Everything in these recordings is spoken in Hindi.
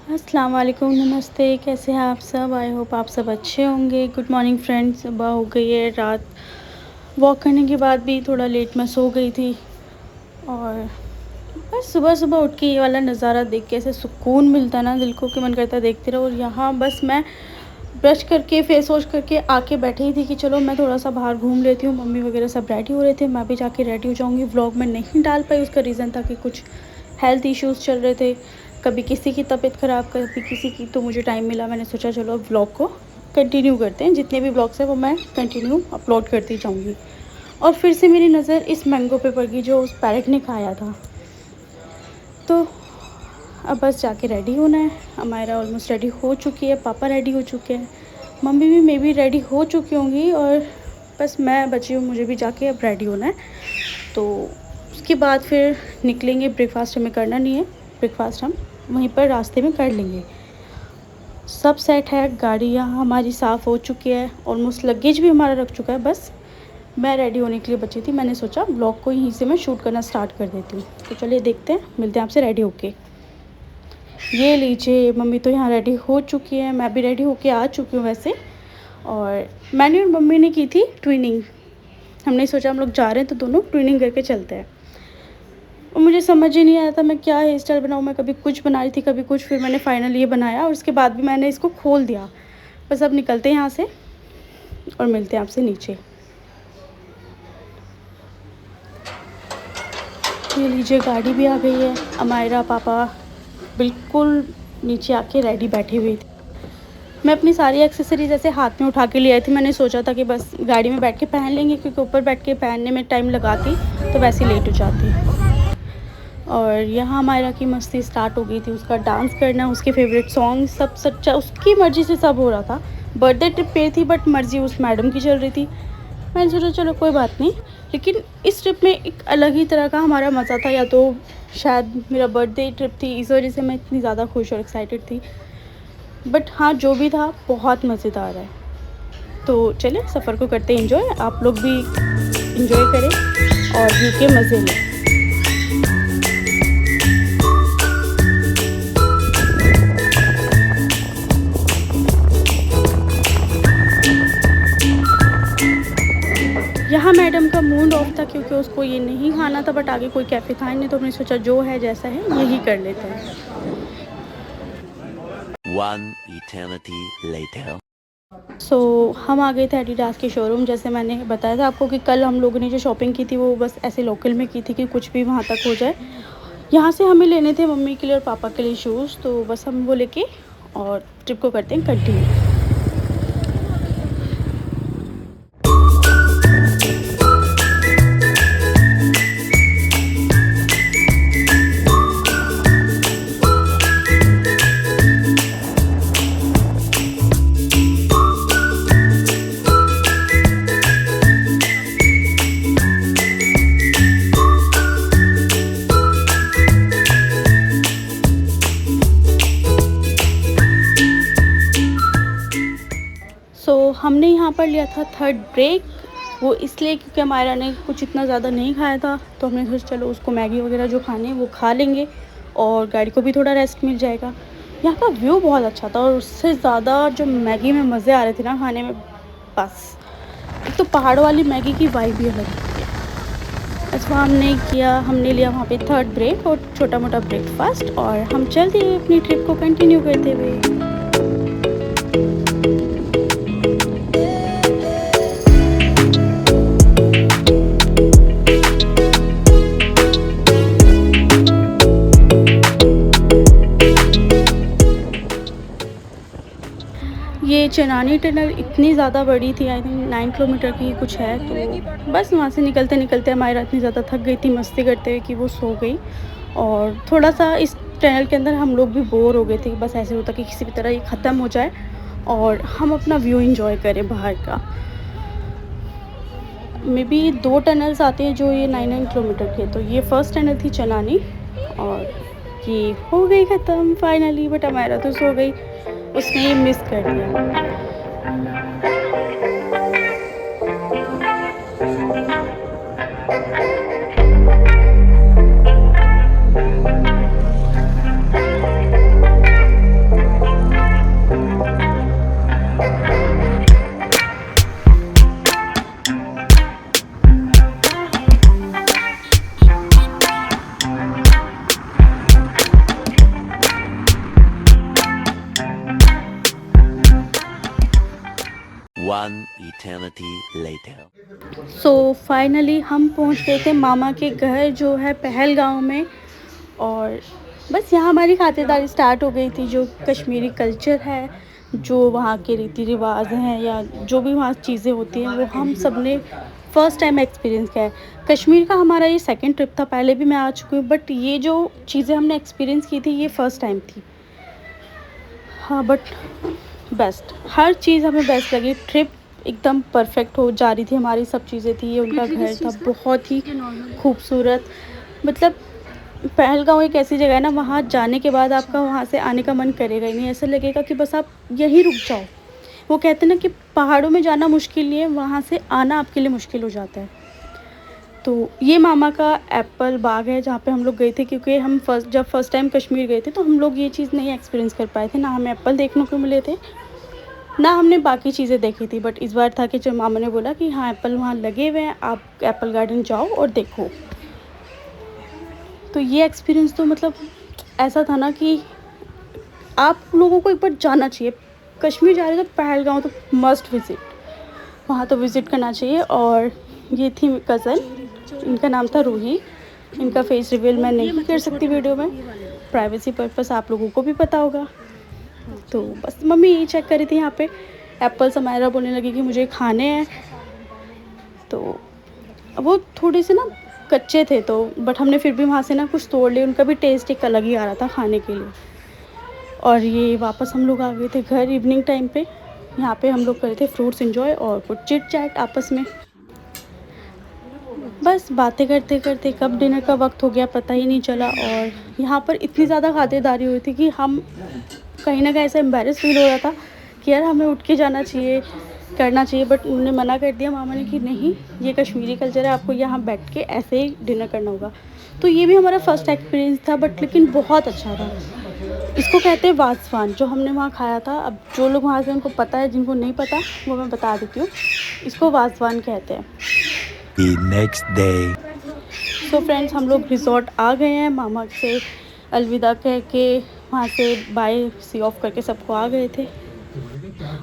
अस्सलाम वालेकुम, नमस्ते। कैसे हैं आप सब? आई होप आप सब अच्छे होंगे। Good morning friends. सुबह हो गई है, रात वॉक करने के बाद भी थोड़ा लेट मैं सो गई थी और बस सुबह-सुबह उठ के ये वाला नज़ारा देख के ऐसे सुकून मिलता है ना दिल को कि मन करता है देखते रहो। और यहाँ बस मैं ब्रश करके फेस वॉश करके आके बैठी ही थी कि चलो मैं थोड़ा-सा बाहर घूम लेती हूँ। मम्मी वगैरह सब रेडी हो रहे थे, मैं भी जाके रेडी हो जाऊँगी। व्लॉग में नहीं डाल पाई, उसका रीज़न था कि कुछ हेल्थ इश्यूज़ चल रहे थे। कभी किसी की तबीयत ख़राब, कभी किसी की, तो मुझे टाइम मिला, मैंने सोचा चलो अब व्लॉग को कंटिन्यू करते हैं। जितने भी व्लॉग्स हैं वो मैं कंटिन्यू अपलोड करती जाऊँगी। और फिर से मेरी नज़र इस मैंगो पे पड़ गई जो उस पैरट ने खाया था। तो अब बस जाके रेडी होना है। अमायरा ऑलमोस्ट रेडी हो चुकी है, पापा रेडी हो चुके हैं, मम्मी भी मे बी रेडी हो चुकी होंगी और बस मैं बची हूँ, मुझे भी जाके अब रेडी होना है। तो उसके बाद फिर निकलेंगे। ब्रेकफ़ास्ट हमें करना नहीं है, ब्रेकफ़ास्ट हम वहीं पर रास्ते में कर लेंगे। सब सेट है, गाड़ी यहाँ हमारी साफ़ हो चुकी है, ऑलमोस्ट लगेज भी हमारा रख चुका है। बस मैं रेडी होने के लिए बची थी। मैंने सोचा ब्लॉग को यहीं से मैं शूट करना स्टार्ट कर देती हूँ। तो चलिए देखते हैं, मिलते हैं आपसे रेडी होके। ये लीजिए, मम्मी तो यहाँ रेडी हो चुकी है, मैं भी रेडी होके आ चुकी हूँ वैसे। और मैंने और मम्मी ने की थी ट्विनिंग। हमने सोचा हम लोग जा रहे हैं तो दोनों ट्विनिंग करके चलते हैं। और मुझे समझ ही नहीं आया था मैं क्या हेयर स्टाइल बनाऊँ। मैं कभी कुछ बना रही थी, कभी कुछ, फिर मैंने फाइनल ये बनाया और उसके बाद भी मैंने इसको खोल दिया। बस अब निकलते हैं यहाँ से और मिलते हैं आपसे नीचे। ये लीजिए, गाड़ी भी आ गई है। अमायरा पापा बिल्कुल नीचे आके रेडी बैठी हुई थी। मैं अपनी सारी एक्सेसरीज ऐसे हाथ में उठा के ले आई थी। मैंने सोचा था कि बस गाड़ी में बैठ के पहन लेंगे, क्योंकि ऊपर बैठ के पहनने में टाइम लगाती तो वैसे ही लेट हो जाती। और यहाँ अमायरा की मस्ती स्टार्ट हो गई थी, उसका डांस करना, उसके फेवरेट सॉन्ग सब सच्चा उसकी मर्ज़ी से सब हो रहा था। बर्थडे ट्रिप पे थी बट मर्ज़ी उस मैडम की चल रही थी। मैंने सोचा चलो कोई बात नहीं, लेकिन इस ट्रिप में एक अलग ही तरह का हमारा मज़ा था। या तो शायद मेरा बर्थडे ट्रिप थी, इस वजह से मैं इतनी ज़्यादा खुश और एक्साइटेड थी। बट हाँ, जो भी था बहुत मज़ेदार है। तो चलिए सफ़र को करते हैं एंजॉय। आप लोग भी एंजॉय करें और व्यू के मज़े लें। यहाँ मैडम का मूड ऑफ था क्योंकि उसको ये नहीं खाना था, बट आगे कोई कैफ़े था नहीं, तो हमने सोचा जो है जैसा है यही कर लेते हैं। One eternity later. हम आ गए थे एडिडास के शोरूम। जैसे मैंने बताया था आपको कि कल हम लोगों ने जो शॉपिंग की थी वो बस ऐसे लोकल में की थी कि कुछ भी वहाँ तक हो जाए। यहाँ से हमें लेने थे मम्मी के लिए और पापा के लिए शूज़, तो बस हम वो लेके और ट्रिप को करते हैं कंटिन्यू। हमने यहाँ पर लिया था थर्ड ब्रेक, वो इसलिए क्योंकि अमायरा ने कुछ इतना ज़्यादा नहीं खाया था, तो हमने सोचा चलो उसको मैगी वगैरह जो खाने हैं वो खा लेंगे और गाड़ी को भी थोड़ा रेस्ट मिल जाएगा। यहाँ का व्यू बहुत अच्छा था और उससे ज़्यादा जो मैगी में मज़े आ रहे थे ना खाने में, बस एक तो पहाड़ों वाली मैगी की वाइब भी अलग है। अच्छा, हमने लिया वहाँ पे थर्ड ब्रेक और छोटा मोटा ब्रेकफास्ट और हम चल दिए अपनी ट्रिप को कंटिन्यू करते हुए। ये चनानी टनल इतनी ज़्यादा बड़ी थी, आई थिंक 9 किलोमीटर की कुछ है। तो बस वहाँ से निकलते निकलते अमायरा इतनी ज़्यादा थक गई थी मस्ती करते हुए कि वो सो गई। और थोड़ा-सा इस टनल के अंदर हम लोग भी बोर हो गए थे। बस ऐसे होता कि किसी भी तरह ये ख़त्म हो जाए और हम अपना व्यू एंजॉय करें बाहर का। मे बी 2 टनल्स आते हैं जो ये 9 किलोमीटर के, तो ये फर्स्ट टनल थी चनानी और ये हो गई ख़त्म फाइनली। बट अमायरा तो सो गई, उसने ये मिस कर दिया। One eternity later. So finally हम पहुंच गए थे मामा के घर जो है पहलगाँव में। और बस यहाँ हमारी खातिरदारी स्टार्ट हो गई थी। जो कश्मीरी कल्चर है, जो वहाँ के रीति रिवाज हैं या जो भी वहाँ चीज़ें होती हैं, वो हम सब ने फ़र्स्ट टाइम एक्सपीरियंस किया है। कश्मीर का हमारा ये सेकंड ट्रिप था, पहले भी मैं आ चुकी हूँ, बट ये जो चीज़ें हमने एक्सपीरियंस की थी ये फ़र्स्ट टाइम थी। हाँ, बट बेस्ट, हर चीज़ हमें बेस्ट लगी। ट्रिप एकदम परफेक्ट हो जा रही थी हमारी, सब चीज़ें थी। ये उनका घर था, बहुत ही खूबसूरत। मतलब पहलगाँव एक ऐसी जगह है ना, वहाँ जाने के बाद आपका वहाँ से आने का मन करेगा ही नहीं। ऐसा लगेगा कि बस आप यहीं रुक जाओ। वो कहते हैं ना कि पहाड़ों में जाना मुश्किल नहीं है, वहाँ से आना आपके लिए मुश्किल हो जाता है। तो ये मामा का एप्पल बाग है जहाँ पे हम लोग गए थे, क्योंकि हम जब फर्स्ट टाइम कश्मीर गए थे तो हम लोग ये चीज़ नहीं एक्सपीरियंस कर पाए थे। ना हमें एप्पल देखने को मिले थे, ना हमने बाकी चीज़ें देखी थी। बट इस बार था कि जब मामा ने बोला कि हाँ एप्पल वहाँ लगे हुए हैं, आप एप्पल गार्डन जाओ और देखो। तो ये एक्सपीरियंस तो मतलब ऐसा था ना कि आप लोगों को एक बार जाना चाहिए। कश्मीर जा रहे हो तो पहलगाँव तो मस्ट विज़िट, वहाँ तो विज़िट करना चाहिए। और ये थी कज़न, इनका नाम था रूही। इनका फेस रिवील मैं नहीं कर सकती वीडियो में, प्राइवेसी पर्पस, आप लोगों को भी पता होगा। तो बस मम्मी यही चेक कर रही थी यहाँ पे एप्पल। समायरा बोलने लगी कि मुझे खाने हैं, तो वो थोड़े से ना कच्चे थे, तो बट हमने फिर भी वहाँ से ना कुछ तोड़ लिए। उनका भी टेस्ट एक अलग ही आ रहा था खाने के लिए। और ये वापस हम लोग आ गए थे घर इवनिंग टाइम पे। यहाँ पे हम लोग करे थे फ्रूट्स एंजॉय और कुछ चिट चैट आपस में। बस बातें करते करते कब डिनर का वक्त हो गया पता ही नहीं चला। और यहाँ पर इतनी ज़्यादा खातिरदारी हुई थी कि हम कहीं ना कहीं ऐसा एम्बेरस फील हो रहा था कि यार हमें उठ के जाना चाहिए, करना चाहिए। बट उन्होंने मना कर दिया मामा ने कि नहीं, ये कश्मीरी कल्चर है, आपको यहाँ बैठ के ऐसे ही डिनर करना होगा। तो ये भी हमारा फर्स्ट एक्सपीरियंस था, बट लेकिन बहुत अच्छा था। इसको कहते हैं वाज़वान, जो हमने वहाँ खाया था। अब जो लोग वहाँ से उनको पता है, जिनको नहीं पता वो मैं बता देती हूँ, इसको वाज़वान कहते हैं। The next day. तो फ्रेंड्स हम लोग रिज़ॉर्ट आ गए हैं। मामा से अलविदा कह के वहाँ से बाय सी ऑफ करके सबको आ गए थे।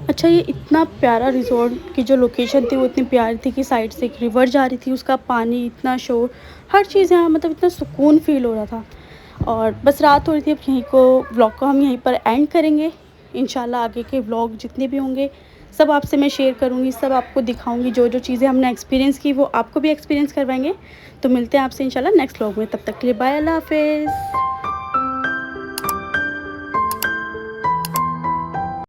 अच्छा, ये इतना प्यारा रिज़ॉर्ट की जो लोकेशन थी वो इतनी प्यारी थी कि साइड से एक रिवर जा रही थी, उसका पानी, इतना शोर, हर चीज़ यहाँ मतलब इतना सुकून फ़ील हो रहा था। और बस रात हो रही थी। अब यहीं को व्लॉग को हम यहीं पर एंड करेंगे। इंशाल्लाह आगे के व्लॉग जितने भी होंगे सब आपसे मैं शेयर करूँगी, सब आपको दिखाऊँगी। जो जो चीज़ें हमने एक्सपीरियंस की वो आपको भी एक्सपीरियंस करवाएंगे। तो मिलते हैं आपसे इंशाल्लाह नेक्स्ट व्लॉग में। तब तक के लिए बाय, अल्लाह हाफ़िज़।